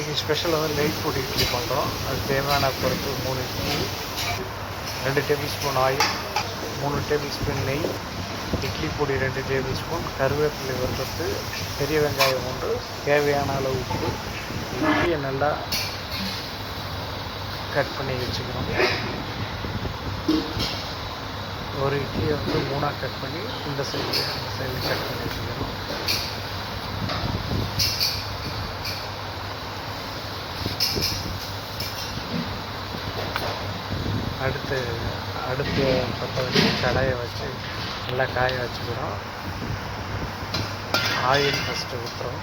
இன்றைக்கி ஸ்பெஷல் வந்து நெய் பொடி இட்லி பண்ணுறோம். அது தேவையான பொருட்கள் 3 idli, 2 table spoon oil, 3 table spoon நெய், இட்லி பொடி 2 டேபிள் ஸ்பூன், கருவேப்பிலை ஒரு கப்பு, பெரிய வெங்காயம் 1, தேவையான அளவு உப்பு. இட்லியை நல்லா கட் பண்ணி வச்சுக்கணும். ஒரு இட்லியை வந்து 3ஆக கட் பண்ணி இந்த சைடு கட் பண்ணி வச்சுக்கணும். அடுத்து பற்ற வச்சு கடாயை வச்சு நல்லா காய வச்சுக்கிறோம். ஆயில் ஃபஸ்ட்டு ஊற்றுறோம்.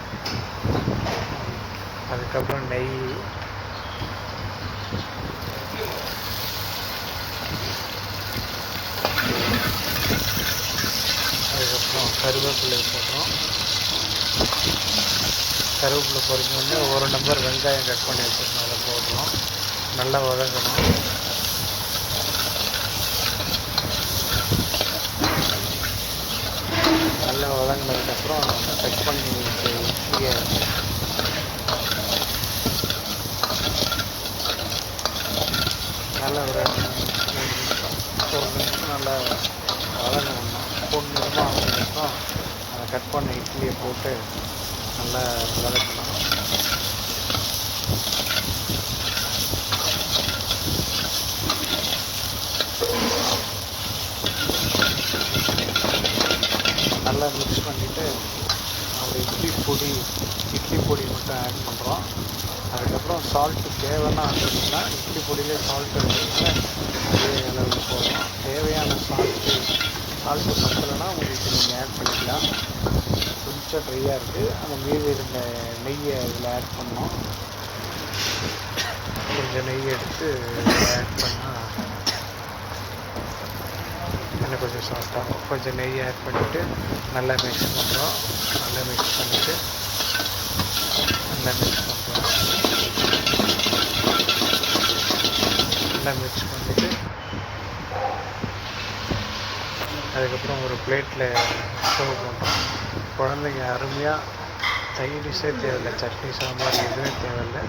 அதுக்கப்புறம் நெய், அதுக்கப்புறம் கருவேப்பிலை போடுறோம். கருவேப்பிலை பொரிஞ்சோடனே 1 நம்பர் வெங்காயம் கட் பண்ணி வச்சுருக்கோம், அதை போடுறோம். நல்லா வதங்கணும். நல்லா வதங்கினதுக்கப்புறம் நம்ம கட் பண்ணி இட்லியை நல்லா ஒரு நிமிஷம் நல்லா வதங்கணும். பொன்னிறமாக ஆனதுக்கப்புறம் அதை கட் பண்ண இட்லியை போட்டு நல்லா வதக்கணும். நல்லா மிக்ஸ் பண்ணிவிட்டு அந்த இட்லி பொடி மட்டும் ஆட் பண்ணுறோம். அதுக்கப்புறம் சால்ட்டு தேவைன்னா அப்படின்னா இட்லி பொடியிலே சால்ட்டு இருந்ததுனால அதே அளவுக்கு போடுறோம். தேவையான சால்ட்டு பத்தலைன்னா உங்களுக்கு நீங்கள் ஆட் பண்ணிக்கலாம். கொஞ்சம் ட்ரையாக இருக்குது, அந்த மீதி இருந்த நெய்யை இதில் ஆட் பண்ணோம். கொஞ்சம் நெய் எடுத்து ஆட் பண்ணால் இன்னும் கொஞ்சம் சாஃப்டாகும். கொஞ்சம் நெய் ஆட் பண்ணிவிட்டு நல்லா மிக்ஸ் பண்ணுறோம். நல்லா மிக்ஸ் பண்ணிவிட்டு அதுக்கப்புறம் ஒரு பிளேட்டில் சர்வ் பண்ணுறோம். குழந்தைங்க அருமையாக சைடிஷே தேவையில்லை, சட்னி சாம்பார் எதுவுமே தேவையில்லை,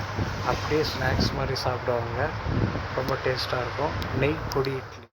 அப்படியே ஸ்நாக்ஸ் மாதிரி சாப்பிடுவாங்க. ரொம்ப டேஸ்ட்டாக இருக்கும். நெய் பொடி இட்லி.